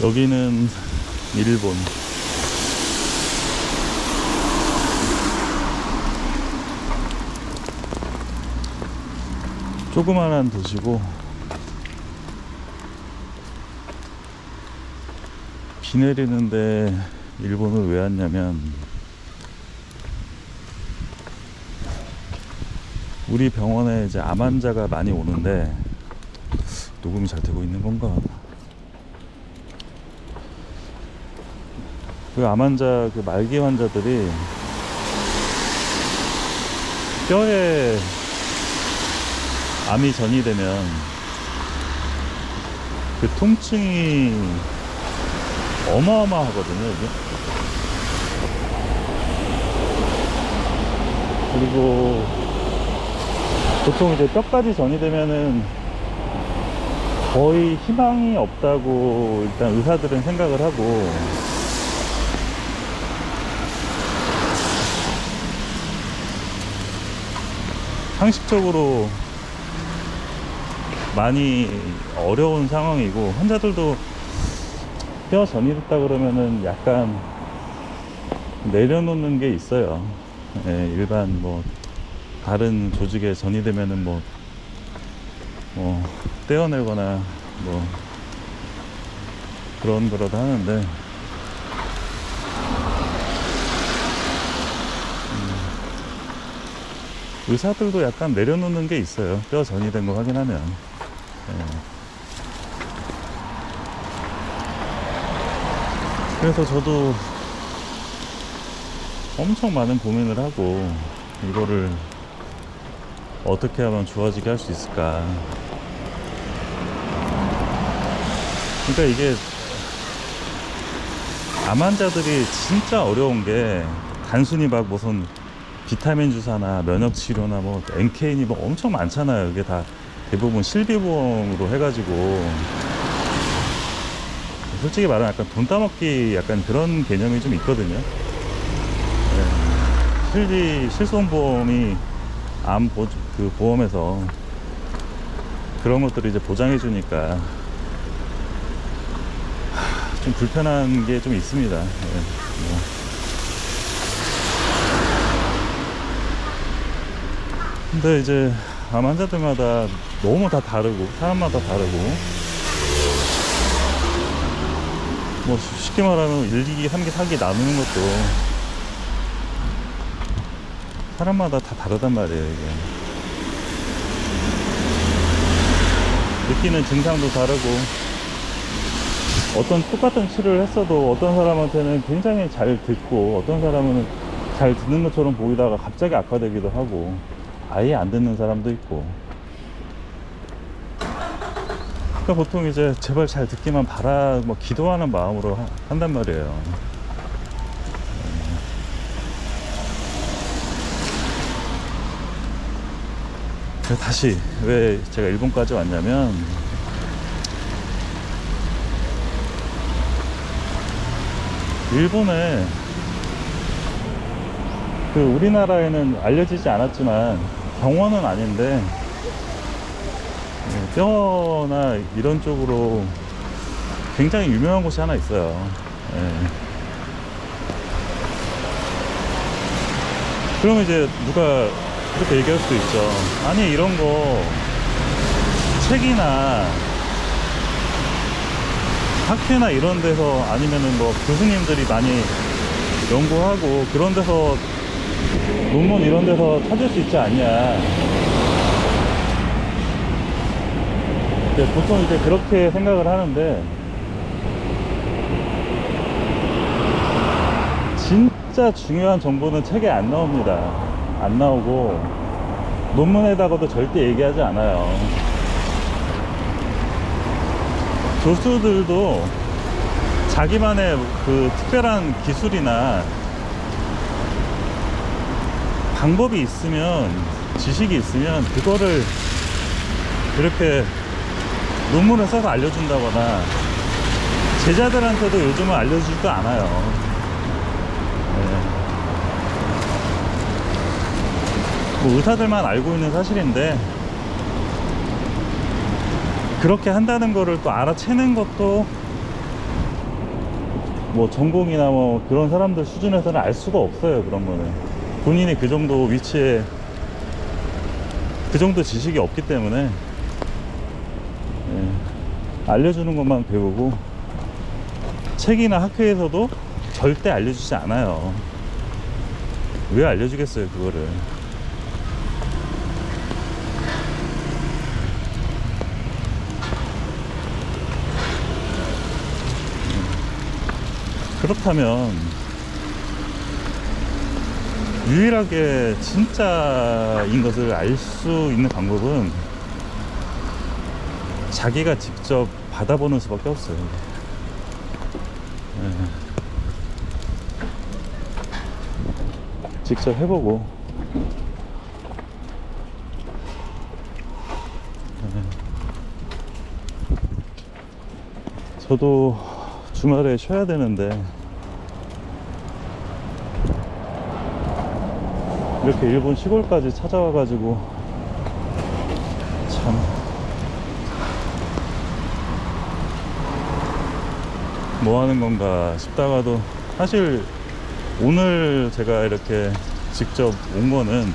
여기는 일본. 조그만한 도시고 비 내리는데 일본을 왜 왔냐면 우리 병원에 이제 암 환자가 많이 오는데 녹음이 잘 되고 있는 건가? 그 암 환자, 그 말기 환자들이 뼈에 암이 전이되면 그 통증이 어마어마하거든요, 이게. 그리고 보통 이제 뼈까지 전이되면은 거의 희망이 없다고 일단 의사들은 생각을 하고, 상식적으로 많이 어려운 상황이고, 환자들도 뼈 전이됐다 그러면은 약간 내려놓는 게 있어요. 예, 일반 뭐 다른 조직에 전이되면은 뭐 떼어내거나 뭐 그러다 하는데, 의사들도 약간 내려놓는 게 있어요. 뼈 전이된 거 확인하면. 예. 그래서 저도 엄청 많은 고민을 하고 이거를 어떻게 하면 좋아지게 할 수 있을까. 그러니까 이게 암 환자들이 진짜 어려운 게 단순히 막 무슨 비타민 주사나 면역 치료나 뭐 NK니 뭐 엄청 많잖아요. 이게 다 대부분 실비보험으로 해가지고 솔직히 말하면 약간 돈 따먹기 약간 그런 개념이 좀 있거든요. 네. 실손보험이 그 보험에서 그런 것들을 이제 보장해 주니까 좀 불편한 게 좀 있습니다. 네. 근데 이제 암 환자들마다 너무 다 다르고 사람마다 다르고, 뭐 쉽게 말하면 1, 2기, 3기, 4기 나누는 것도 사람마다 다 다르단 말이에요. 이게 느끼는 증상도 다르고, 어떤 똑같은 치료를 했어도 어떤 사람한테는 굉장히 잘 듣고 어떤 사람은 잘 듣는 것처럼 보이다가 갑자기 악화되기도 하고, 아예 안 듣는 사람도 있고. 그러니까 보통 이제 제발 잘 듣기만 바라, 뭐 기도하는 마음으로 한단 말이에요. 그래서 다시 왜 제가 일본까지 왔냐면, 일본에 그 우리나라에는 알려지지 않았지만 병원은 아닌데 뼈나 이런 쪽으로 굉장히 유명한 곳이 하나 있어요. 예. 그러면 이제 누가 이렇게 얘기할 수도 있죠. 아니 이런 거 책이나 학회나 이런 데서, 아니면은 뭐 교수님들이 많이 연구하고 그런 데서 논문 이런 데서 찾을 수 있지 않냐. 보통 이제 그렇게 생각을 하는데, 진짜 중요한 정보는 책에 안 나옵니다. 안 나오고 논문에다가도 절대 얘기하지 않아요. 교수들도 자기만의 그 특별한 기술이나 방법이 있으면, 지식이 있으면 그거를 이렇게 논문을 써서 알려준다거나, 제자들한테도 요즘은 알려주지도 않아요. 네. 뭐 의사들만 알고 있는 사실인데, 그렇게 한다는 거를 또 알아채는 것도 뭐 전공이나 뭐 그런 사람들 수준에서는 알 수가 없어요. 그런 거는 본인이 그 정도 위치에 그 정도 지식이 없기 때문에 알려주는 것만 배우고, 책이나 학회에서도 절대 알려주지 않아요. 왜 알려주겠어요, 그거를. 그렇다면 유일하게 진짜인 것을 알 수 있는 방법은 자기가 직접 받아보는 수밖에 없어요. 직접 해보고, 저도 주말에 쉬어야 되는데 이렇게 일본 시골까지 찾아와가지고 참 뭐 하는 건가 싶다가도, 사실 오늘 제가 이렇게 직접 온 거는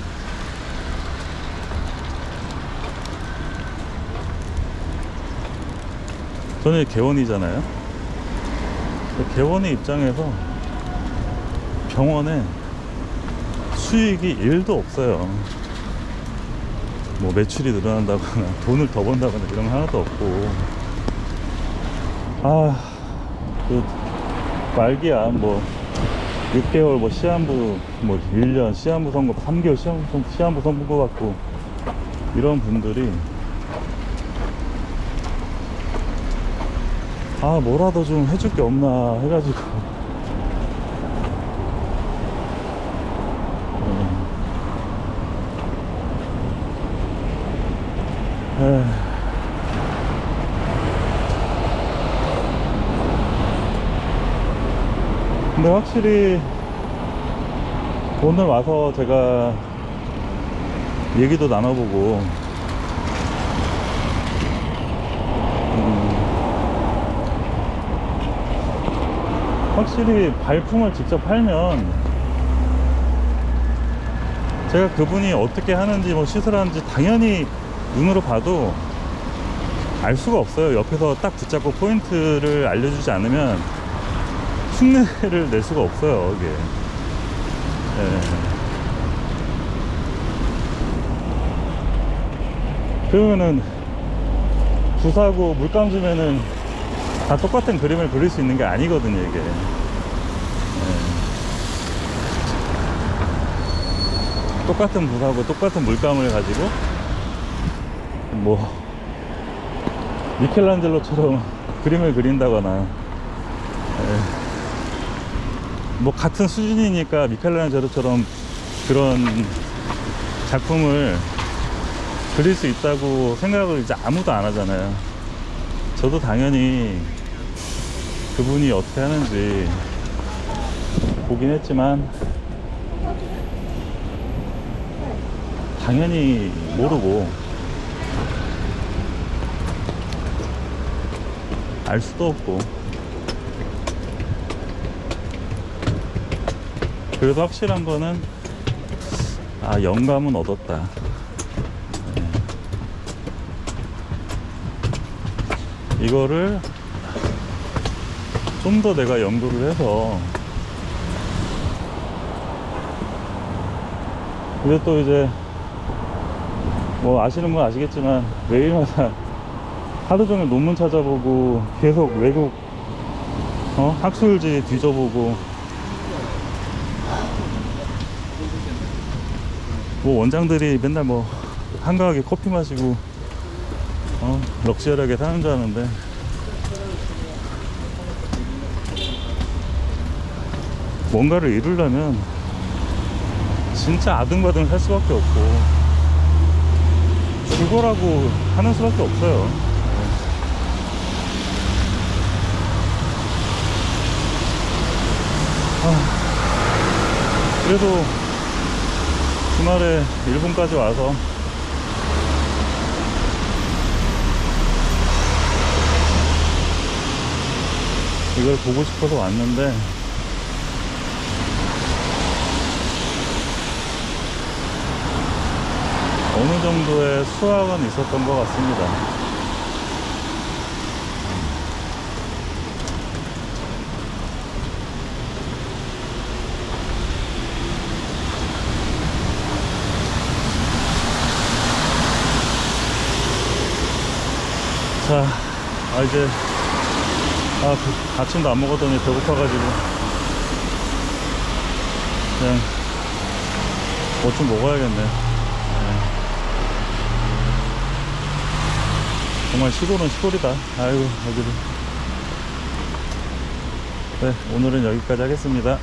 저는 개원이잖아요. 개원의 입장에서 병원에 수익이 1도 없어요. 뭐 매출이 늘어난다거나 돈을 더 번다거나 이런 거 하나도 없고, 그 말기야 뭐 6개월 뭐 시한부, 뭐 1년 시한부 선고, 3개월 시한부 선고 받고 이런 분들이 뭐라도 좀 해줄 게 없나 해가지고 근데 확실히 오늘 와서 제가 얘기도 나눠보고, 확실히 발품을 직접 팔면 제가 그분이 어떻게 하는지 뭐 시술하는지 당연히 눈으로 봐도 알 수가 없어요. 옆에서 딱 붙잡고 포인트를 알려주지 않으면 흉내를 낼 수가 없어요, 이게. 그러면은 부사고 물감 주면은 다 똑같은 그림을 그릴 수 있는 게 아니거든요, 이게. 똑같은 부사고 똑같은 물감을 가지고 뭐 미켈란젤로처럼 그림을 그린다거나, 뭐 같은 수준이니까 미켈란젤로처럼 그런 작품을 그릴 수 있다고 생각을 이제 아무도 안 하잖아요. 저도 당연히 그분이 어떻게 하는지 보긴 했지만 당연히 모르고 알 수도 없고, 그래도 확실한 거는 영감은 얻었다. 이거를 좀 더 내가 연구를 해서, 근데 또 이제 뭐 아시는 분 아시겠지만 매일마다 하루 종일 논문 찾아보고 계속 외국 학술지 뒤져보고, 뭐 원장들이 맨날 뭐 한가하게 커피 마시고 럭셔리하게 사는 줄 아는데, 뭔가를 이루려면 진짜 아등바등 할 수밖에 없고 죽어라고 하는 수밖에 없어요. 그래도 주말에 일본까지 와서 이걸 보고 싶어서 왔는데 어느 정도의 수확은 있었던 것 같습니다. 자, 이제 아침도 안 먹었더니 배고파가지고 그냥 뭐 좀 먹어야겠네. 정말 시골은 시골이다. 아이고, 여기도. 네, 오늘은 여기까지 하겠습니다.